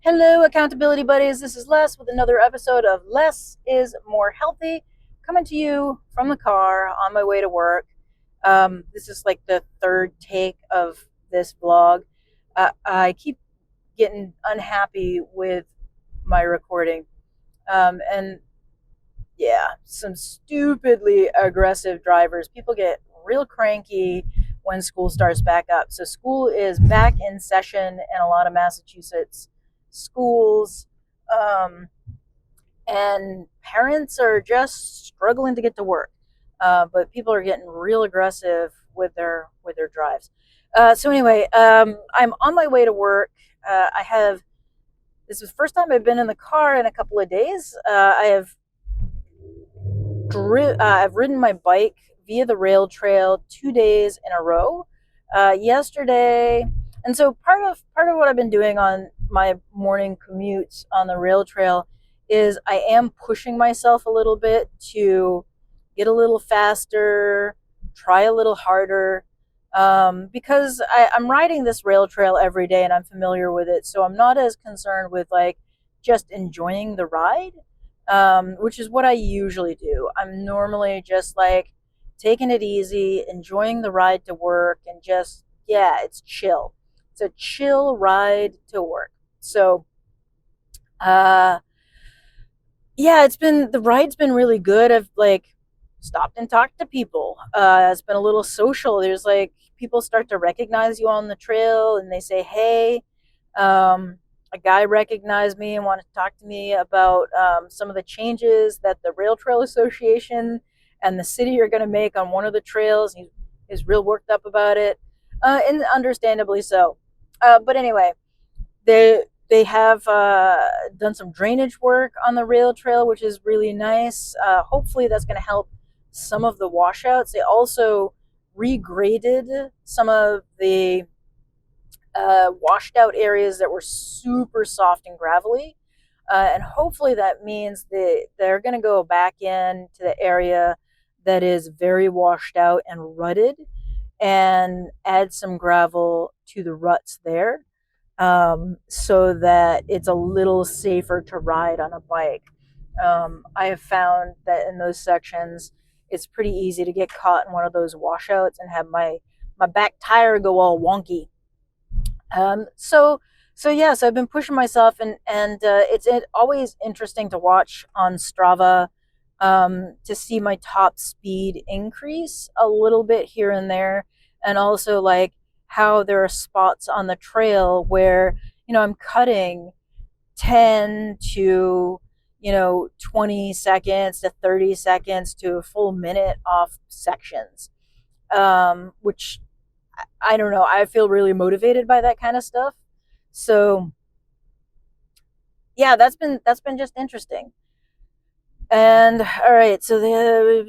Hello, accountability buddies. This is Les with another episode of Less is More Healthy, coming to you from the car on my way to work. This is like the third take of this vlog. I keep getting unhappy with my recording. And yeah, some stupidly aggressive drivers. People get real cranky when school starts back up. So school is back in session in a lot of Massachusetts schools. Um, and parents are just struggling to get to work. But people are getting real aggressive with their drives. So anyway, I'm on my way to work. I have This is the first time I've been in the car in a couple of days. I've ridden my bike via the rail trail 2 days in a row. Yesterday, and so part of what I've been doing on my morning commutes on the rail trail is I am pushing myself a little bit to get a little faster, try a little harder, because I'm riding this rail trail every day and I'm familiar with it. So I'm not as concerned with like just enjoying the ride, which is what I usually do. I'm normally just like taking it easy, enjoying the ride to work, and just, yeah, it's chill. It's a chill ride to work. So, uh, yeah, the ride's been really good. I've like stopped and talked to people. It's been a little social. There's like people start to recognize you on the trail and they say, hey. A guy recognized me and wanted to talk to me about some of the changes that the Rail Trail Association and the city are going to make on one of the trails. He's real worked up about it, and understandably so. But anyway, they have done some drainage work on the rail trail, which is really nice. Hopefully, that's going to help some of the washouts. They also regraded some of the washed out areas that were super soft and gravelly. And hopefully that means that they're going to go back into the area that is very washed out and rutted and add some gravel to the ruts there, so that it's a little safer to ride on a bike. I have found that in those sections, it's pretty easy to get caught in one of those washouts and have my back tire go all wonky. Um, so so yeah, so I've been pushing myself, and it's always interesting to watch on Strava, to see my top speed increase a little bit here and there, and also like how there are spots on the trail where I'm cutting 10 to 20 seconds to 30 seconds to a full minute off sections, which I don't know. I feel really motivated by that kind of stuff. So yeah, that's been just interesting. And all right, so the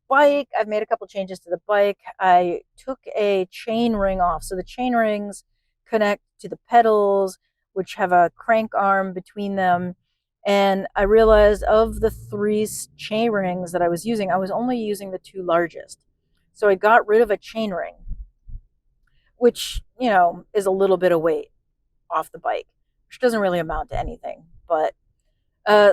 bike. I've made a couple changes to the bike. I took a chain ring off, so the chain rings connect to the pedals, which have a crank arm between them. And I realized of the three chain rings that I was using, I was only using the two largest. So I got rid of a chain ring, which, is a little bit of weight off the bike, which doesn't really amount to anything. But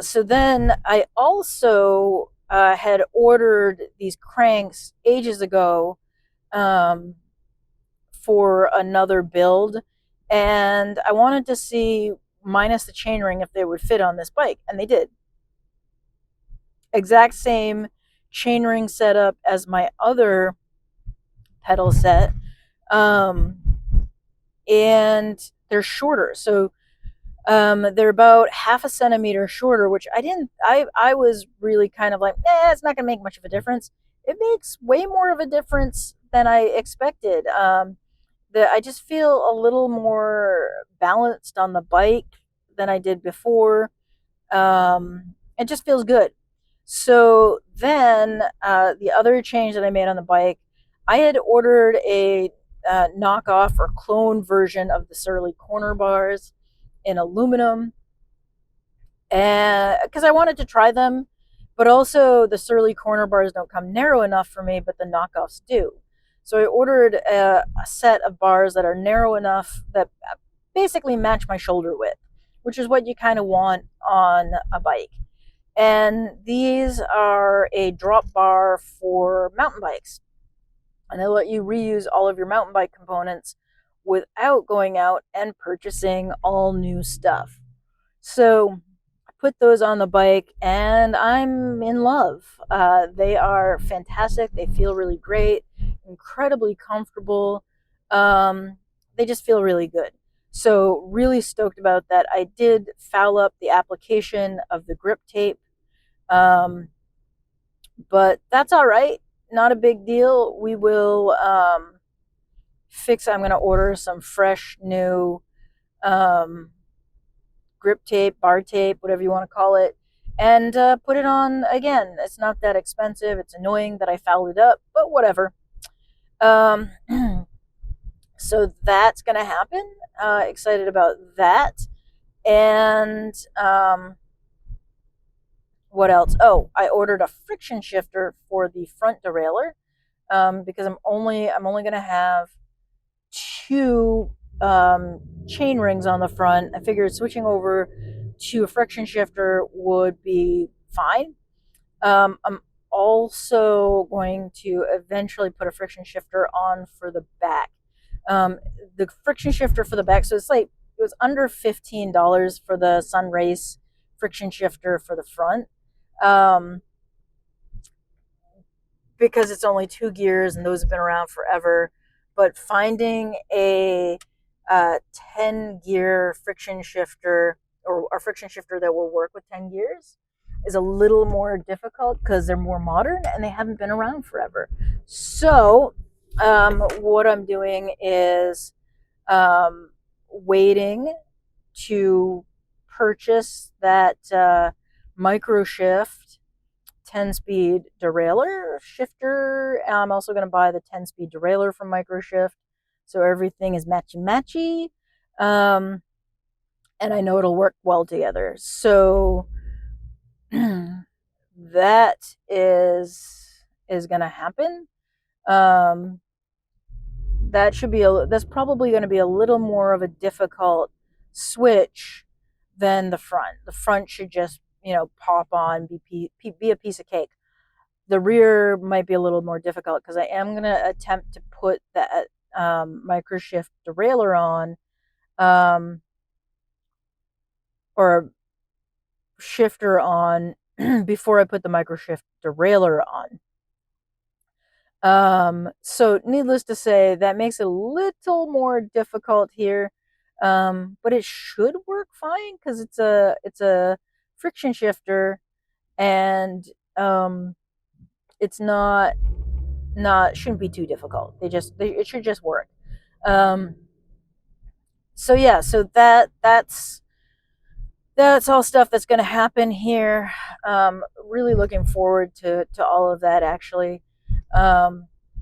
so then I also had ordered these cranks ages ago, um, for another build, and I wanted to see, minus the chainring, if they would fit on this bike, and they did. Exact same chainring setup as my other pedal set, um, and they're shorter. So they're about half a centimeter shorter, which I was really kind of like, it's not going to make much of a difference. It makes way more of a difference than I expected. I just feel a little more balanced on the bike than I did before. It just feels good. So then, the other change that I made on the bike, I had ordered a knockoff or clone version of the Surly corner bars in aluminum, and because I wanted to try them, but also the Surly corner bars don't come narrow enough for me, but the knockoffs do. So I ordered a set of bars that are narrow enough, that basically match my shoulder width, which is what you kind of want on a bike. And these are a drop bar for mountain bikes. And they let you reuse all of your mountain bike components without going out and purchasing all new stuff. So I put those on the bike and I'm in love. They are fantastic. They feel really great, incredibly comfortable. They just feel really good. So, really stoked about that. I did foul up the application of the grip tape, um, but that's all right. Not a big deal. We will I'm going to order some fresh new um, grip tape, bar tape, whatever you want to call it, and put it on again. It's not that expensive. It's annoying that I fouled it up, but whatever. Um, so that's going to happen. Excited about that. And what else? Oh, I ordered a friction shifter for the front derailleur because I'm only going to have two chain rings on the front. I figured switching over to a friction shifter would be fine. I'm also going to eventually put a friction shifter on for the back. The friction shifter for the back, so it was under $15 for the Sun Race friction shifter for the front. Because it's only 2 gears and those have been around forever. But finding a 10-gear friction shifter or a friction shifter that will work with 10 gears is a little more difficult because they're more modern and they haven't been around forever. So what I'm doing is waiting to purchase that microshift 10-speed derailleur shifter. I'm also going to buy the 10-speed derailleur from Microshift, so everything is matchy. And I know it'll work well together. So that is going to happen. That's probably going to be a little more of a difficult switch than the front. The front should just pop on, be a piece of cake. The rear might be a little more difficult because I am going to attempt to put that microshift derailleur on, or shifter on before I put the microshift derailleur on. So needless to say, that makes it a little more difficult here, but it should work fine because it's a friction shifter, and it's not shouldn't be too difficult. It should just work. So yeah, so that's all stuff that's going to happen here. Really looking forward to all of that, actually.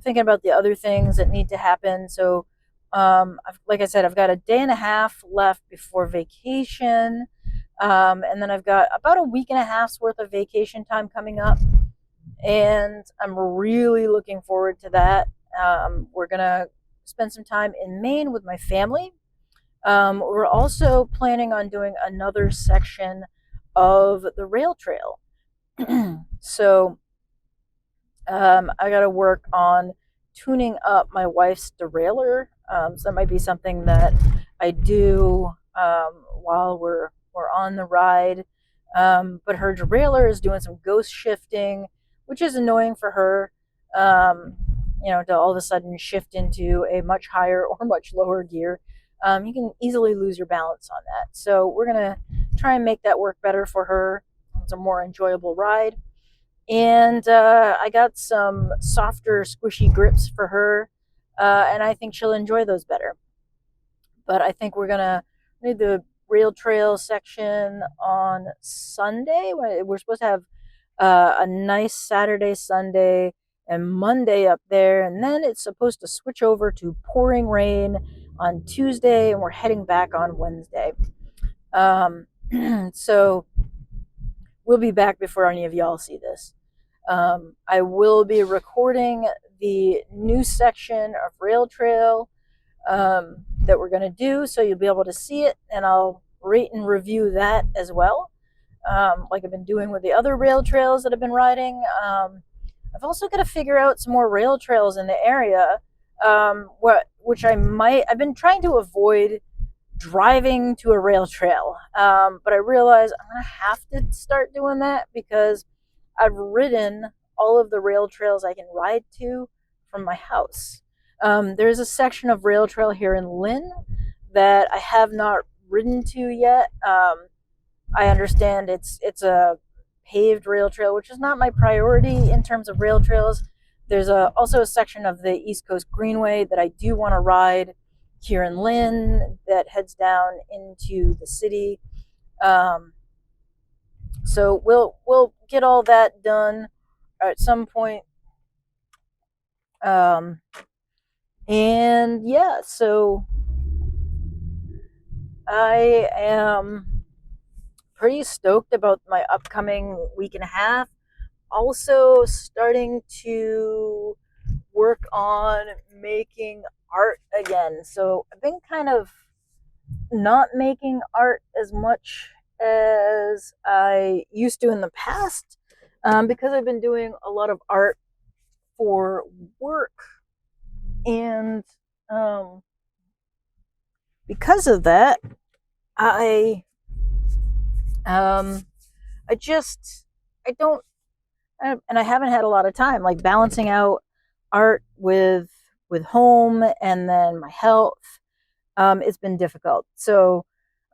Thinking about the other things that need to happen. So like I said, I've got a day and a half left before vacation, and then I've got about a week and a half's worth of vacation time coming up, and I'm really looking forward to that. We're gonna spend some time in Maine with my family. We're also planning on doing another section of the rail trail. So I got to work on tuning up my wife's derailleur. So that might be something that I do while we're on the ride. But her derailleur is doing some ghost shifting, which is annoying for her. To all of a sudden shift into a much higher or much lower gear. You can easily lose your balance on that. So we're going to try and make that work better for her. It's a more enjoyable ride. And I got some softer, squishy grips for her, and I think she'll enjoy those better. But I think we're going to do the rail trail section on Sunday. We're supposed to have a nice Saturday, Sunday, and Monday up there. And then it's supposed to switch over to pouring rain on Tuesday, and we're heading back on Wednesday. So we'll be back before any of y'all see this. I will be recording the new section of Rail Trail that we're going to do, so you'll be able to see it, and I'll rate and review that as well, like I've been doing with the other rail trails that I've been riding. I've also got to figure out some more rail trails in the area, which I've been trying to avoid driving to a rail trail, but I realize I'm going to have to start doing that because I've ridden all of the rail trails I can ride to from my house. There's a section of rail trail here in Lynn that I have not ridden to yet. I understand it's a paved rail trail, which is not my priority in terms of rail trails. There's also a section of the East Coast Greenway that I do want to ride here in Lynn that heads down into the city. So we'll get all that done at some point. And yeah, so I am pretty stoked about my upcoming week and a half. Also starting to work on making art again. So I've been kind of not making art as much as I used to in the past, because I've been doing a lot of art for work, and because of that, I I just I don't and I haven't had a lot of time, like balancing out art with home and then my health. It's been difficult. So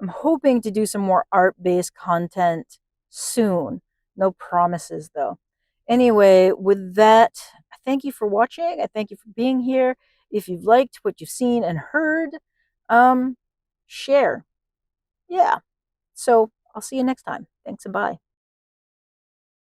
I'm hoping to do some more art-based content soon. No promises though. Anyway, with that, I thank you for watching. I thank you for being here. If you've liked what you've seen and heard, share. Yeah. So I'll see you next time. Thanks and bye.